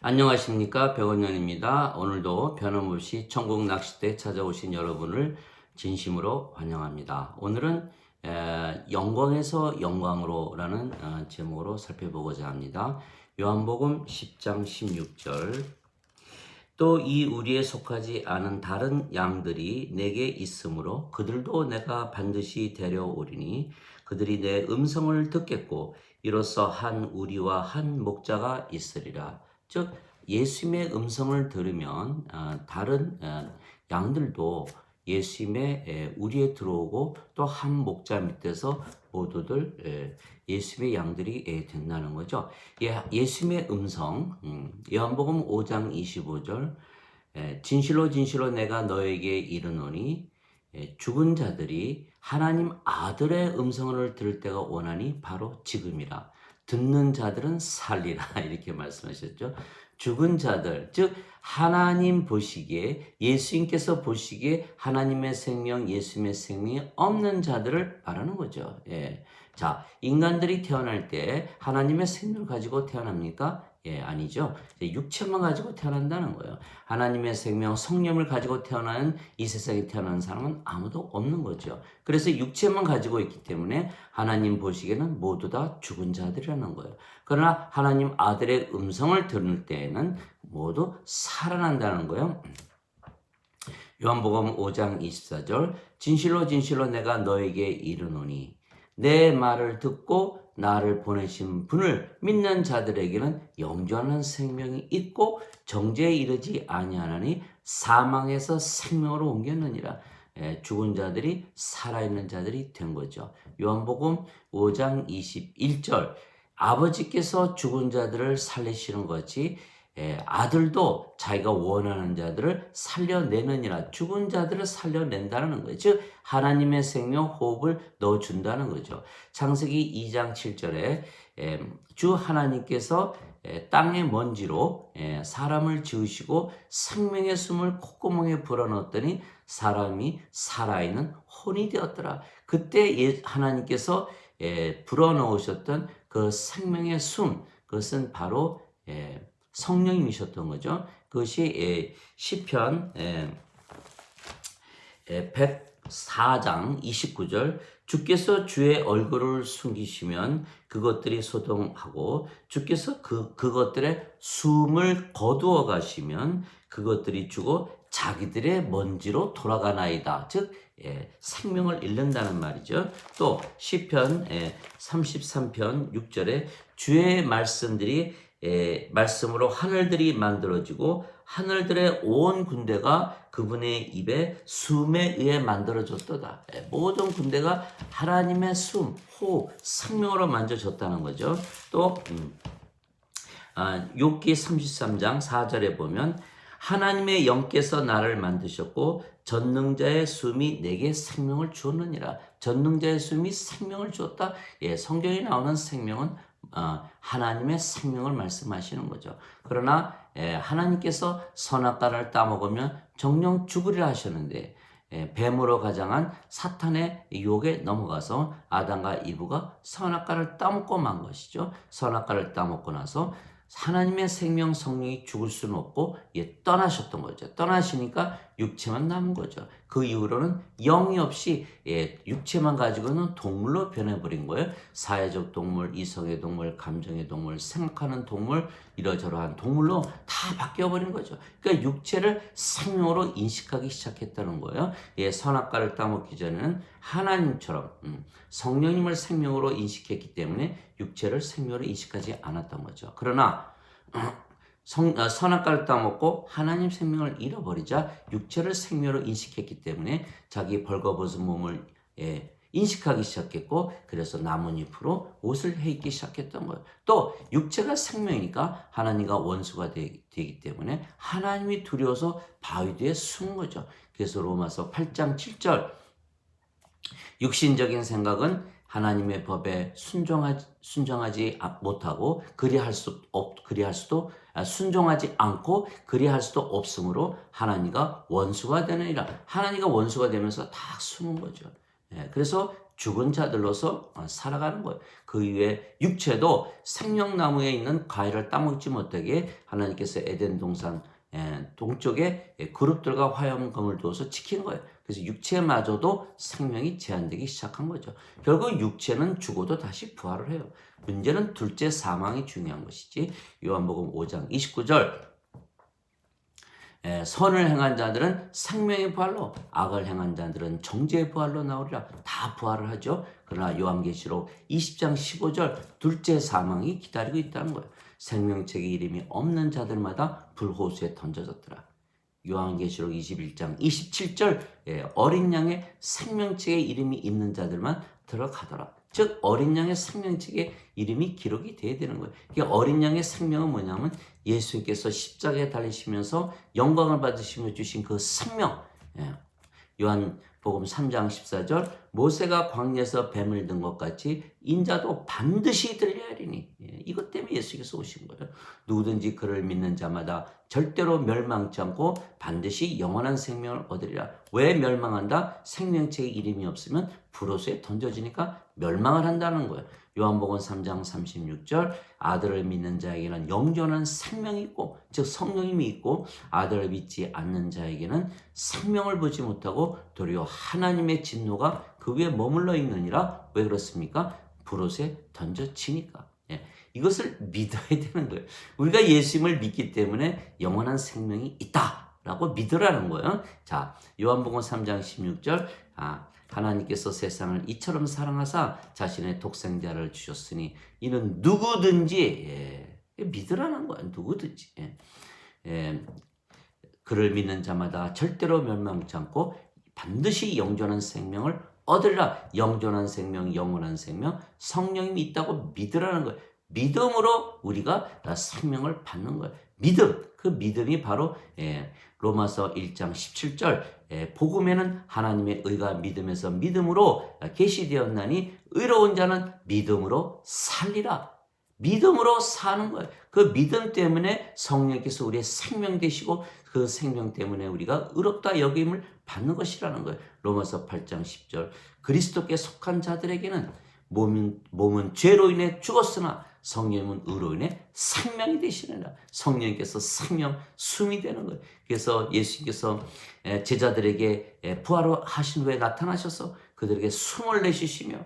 안녕하십니까, 백원년입니다. 오늘도 변함없이 천국 낚싯대에 찾아오신 여러분을 진심으로 환영합니다. 오늘은 영광에서 영광으로 라는 제목으로 살펴보고자 합니다. 요한복음 10장 16절. 또 이 우리에 속하지 않은 다른 양들이 내게 있으므로 그들도 내가 반드시 데려오리니 그들이 내 음성을 듣겠고 이로써 한 우리와 한 목자가 있으리라. 즉 예수님의 음성을 들으면 다른 양들도 예수님의 우리에 들어오고 또 한 목자 밑에서 모두들 예수님의 양들이 된다는 거죠. 예수님의 음성, 요한복음 5장 25절, 진실로 진실로 내가 너에게 이르노니 죽은 자들이 하나님 아들의 음성을 들을 때가 오나니 바로 지금이라. 듣는 자들은 살리라 이렇게 말씀하셨죠. 죽은 자들, 즉 하나님 보시기에, 예수님께서 보시기에 하나님의 생명, 예수님의 생명이 없는 자들을 말하는 거죠. 자, 인간들이 태어날 때 하나님의 생명을 가지고 태어납니까? 아니죠. 육체만 가지고 태어난다는 거예요. 하나님의 생명, 성령을 가지고 태어나는 이 세상에 태어나는 사람은 아무도 없는 거죠. 그래서 육체만 가지고 있기 때문에 하나님 보시기에는 모두 다 죽은 자들이라는 거예요. 그러나 하나님 아들의 음성을 들을 때에는 모두 살아난다는 거예요. 요한복음 5장 24절, 진실로 진실로 내가 너에게 이르노니 내 말을 듣고 나를 보내신 분을 믿는 자들에게는 영존하는 생명이 있고 정죄에 이르지 아니하나니 사망에서 생명으로 옮겼느니라. 죽은 자들이 살아있는 자들이 된 거죠. 요한복음 5장 21절, 아버지께서 죽은 자들을 살리시는 것이 아들도 자기가 원하는 자들을 살려내느니라. 죽은 자들을 살려낸다는 거예요. 즉 하나님의 생명 호흡을 넣어준다는 거죠. 창세기 2장 7절에 주 하나님께서 땅의 먼지로 사람을 지으시고 생명의 숨을 콧구멍에 불어넣었더니 사람이 살아있는 혼이 되었더라. 그때 하나님께서 불어넣으셨던 그 생명의 숨, 그것은 바로 성령님이셨던 거죠. 그것이 시편 104장 29절, 주께서 주의 얼굴을 숨기시면 그것들이 소동하고 주께서 그것들의 숨을 거두어 가시면 그것들이 죽어 자기들의 먼지로 돌아가나이다. 즉 생명을 잃는다는 말이죠. 또 시편 33편 6절에 주의 말씀들이 말씀으로 하늘들이 만들어지고 하늘들의 온 군대가 그분의 입에 숨에 의해 만들어졌도다. 모든 군대가 하나님의 숨, 호흡, 생명으로 만져졌다는 거죠. 또 욥기 33장 4절에 보면 하나님의 영께서 나를 만드셨고 전능자의 숨이 내게 생명을 주었느니라. 전능자의 숨이 생명을 주었다. 성경에 나오는 생명은 하나님의 생명을 말씀하시는 거죠. 그러나 하나님께서 선악과를 따먹으면 정령 죽으리라 하셨는데 뱀으로 가장한 사탄의 유혹에 넘어가서 아담과 이브가 선악과를 따먹고 만 것이죠. 선악과를 따먹고 나서 하나님의 생명 성령이 죽을 수는 없고 떠나셨던 거죠. 떠나시니까 육체만 남은 거죠. 그 이후로는 영이 없이 육체만 가지고는 동물로 변해버린 거예요. 사회적 동물, 이성의 동물, 감정의 동물, 생각하는 동물, 이러저러한 동물로 다 바뀌어버린 거죠. 그러니까 육체를 생명으로 인식하기 시작했다는 거예요. 선악과를 따먹기 전에는 하나님처럼 성령님을 생명으로 인식했기 때문에 육체를 생명으로 인식하지 않았던 거죠. 그러나 선악과를 따먹고 하나님 생명을 잃어버리자 육체를 생명으로 인식했기 때문에 자기 벌거벗은 몸을 인식하기 시작했고, 그래서 나뭇잎으로 옷을 해입기 시작했던 거예요. 또 육체가 생명이니까 하나님과 원수가 되기 때문에 하나님이 두려워서 바위 뒤에 숨은 거죠. 그래서 로마서 8장 7절, 육신적인 생각은 하나님의 법에 순종하지 못하고 그리할 수도 순종하지 않고 그리할 수도 없으므로 하나님과 원수가 되느니라. 하나님과 원수가 되면서 다 숨은 거죠. 그래서 죽은 자들로서 살아가는 거예요. 그 이후에 육체도 생명나무에 있는 과일을 따먹지 못하게 하나님께서 에덴 동산 동쪽에 그룹들과 화염검을 두어서 지키는 거예요. 그래서 육체마저도 생명이 제한되기 시작한 거죠. 결국 육체는 죽어도 다시 부활을 해요. 문제는 둘째 사망이 중요한 것이지. 요한복음 5장 29절 선을 행한 자들은 생명의 부활로, 악을 행한 자들은 정죄의 부활로 나오리라. 다 부활을 하죠. 그러나 요한계시록 20장 15절 둘째 사망이 기다리고 있다는 거예요. 생명책에 이름이 없는 자들마다 불호수에 던져졌더라. 요한계시록 21장 27절 어린 양의 생명책에 이름이 있는 자들만 들어가더라. 즉 어린 양의 생명책에 이름이 기록이 돼야 되는 거예요. 이게 어린 양의 생명은 뭐냐면 예수님께서 십자가에 달리시면서 영광을 받으시며 주신 그 생명. 요한복음 3장 14절 모세가 광야에서 뱀을 든 것 같이 인자도 반드시 들려야 하리니. 이것 때문에 예수께서 오신 거예요. 누구든지 그를 믿는 자마다 절대로 멸망치 않고 반드시 영원한 생명을 얻으리라. 왜 멸망한다? 생명체에 이름이 없으면 불호수에 던져지니까 멸망을 한다는 거예요. 요한복음 3장 36절 아들을 믿는 자에게는 영존한 생명이 있고, 즉 성령님이 있고, 아들을 믿지 않는 자에게는 생명을 보지 못하고 도리어 하나님의 진노가 그 위에 머물러 있느니라. 왜 그렇습니까? 불호수에 던져지니까. 이것을 믿어야 되는 거예요. 우리가 예수님을 믿기 때문에 영원한 생명이 있다라고 믿으라는 거예요. 자, 요한복음 3장 16절 하나님께서 세상을 이처럼 사랑하사 자신의 독생자를 주셨으니 이는 누구든지 믿으라는 거야. 누구든지 그를 믿는 자마다 절대로 멸망치 않고 반드시 영존한 생명을 얻으리라. 영존한 생명, 영원한 생명, 성령님이 있다고 믿으라는 거예요. 믿음으로 우리가 생명을 받는 거예요. 믿음, 그 믿음이 바로 로마서 1장 17절 복음에는 하나님의 의가 믿음에서 믿음으로 계시되었나니 의로운 자는 믿음으로 살리라. 믿음으로 사는 거예요. 그 믿음 때문에 성령께서 우리의 생명 되시고 그 생명 때문에 우리가 의롭다 여김을 받는 것이라는 거예요. 로마서 8장 10절 그리스도께 속한 자들에게는 몸은 죄로 인해 죽었으나 성령은 의로 인해 생명이 되시느니라. 성령께서 생명 숨이 되는 거예요. 그래서 예수님께서 제자들에게 부활하신 후에 나타나셔서 그들에게 숨을 내쉬시며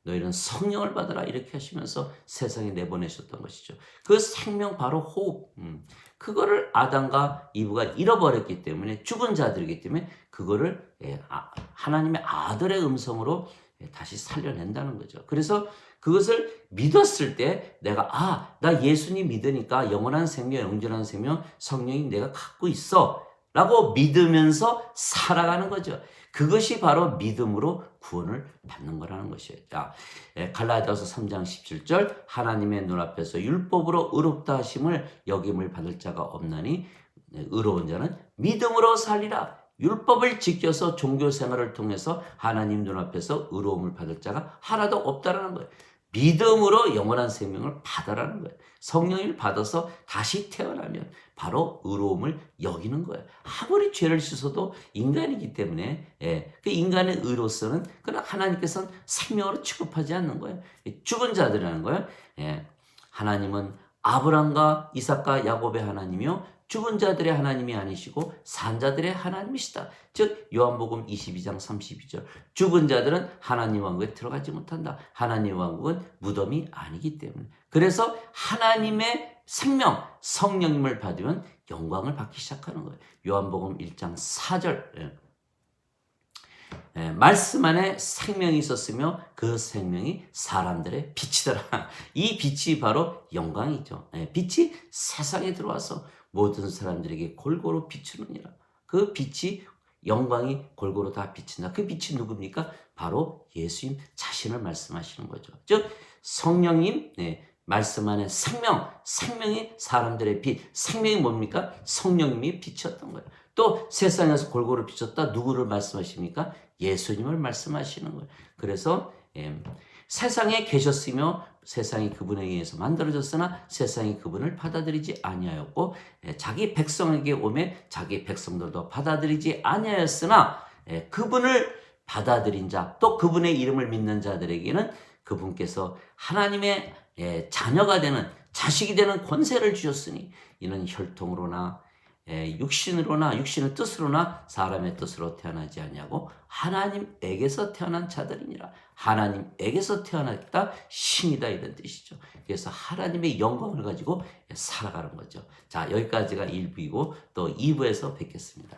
너희는 성령을 받으라 이렇게 하시면서 세상에 내보내셨던 것이죠. 그 생명 바로 호흡. 그거를 아담과 이브가 잃어버렸기 때문에 죽은 자들이기 때문에 그거를 하나님의 아들의 음성으로 다시 살려낸다는 거죠. 그래서 그것을 믿었을 때 내가 나 예수님 믿으니까 영원한 생명, 영존한 생명, 성령이 내가 갖고 있어 라고 믿으면서 살아가는 거죠. 그것이 바로 믿음으로 구원을 받는 거라는 것이에요. 자, 갈라디아서 3장 17절 하나님의 눈앞에서 율법으로 의롭다 하심을 여김을 받을 자가 없나니 의로운 자는 믿음으로 살리라. 율법을 지켜서 종교 생활을 통해서 하나님 눈앞에서 의로움을 받을 자가 하나도 없다라는 거예요. 믿음으로 영원한 생명을 받아라는 거예요. 성령을 받아서 다시 태어나면 바로 의로움을 여기는 거예요. 아무리 죄를 씻어도 인간이기 때문에 그 인간의 의로서는 그러나 하나님께서는 생명으로 취급하지 않는 거예요. 죽은 자들이라는 거예요. 하나님은 아브람과 이삭과 야곱의 하나님이요 죽은 자들의 하나님이 아니시고 산 자들의 하나님이시다. 즉 요한복음 22장 32절 죽은 자들은 하나님 왕국에 들어가지 못한다. 하나님 왕국은 무덤이 아니기 때문에. 그래서 하나님의 생명 성령님을 받으면 영광을 받기 시작하는 거예요. 요한복음 1장 4절 말씀 안에 생명이 있었으며 그 생명이 사람들의 빛이더라. 이 빛이 바로 영광이죠. 빛이 세상에 들어와서 모든 사람들에게 골고루 비추느니라. 그 빛이 영광이 골고루 다 비친다. 그 빛이 누굽니까? 바로 예수님 자신을 말씀하시는 거죠. 즉 성령님 말씀 안에 생명이 사람들의 빛. 생명이 뭡니까? 성령님이 빛이었던 거예요. 또 세상에서 골고루 비쳤다. 누구를 말씀하십니까? 예수님을 말씀하시는 거예요. 그래서 세상에 계셨으며 세상이 그분에 의해서 만들어졌으나 세상이 그분을 받아들이지 아니하였고 자기 백성에게 오매 자기 백성들도 받아들이지 아니하였으나 그분을 받아들인 자, 또 그분의 이름을 믿는 자들에게는 그분께서 하나님의 자녀가 되는, 자식이 되는 권세를 주셨으니 이는 혈통으로나 육신으로나, 육신의 뜻으로나 사람의 뜻으로 태어나지 아니하고 하나님에게서 태어난 자들이니라. 하나님에게서 태어났다, 신이다, 이런 뜻이죠. 그래서 하나님의 영광을 가지고 살아가는 거죠. 자, 여기까지가 1부이고 또 2부에서 뵙겠습니다.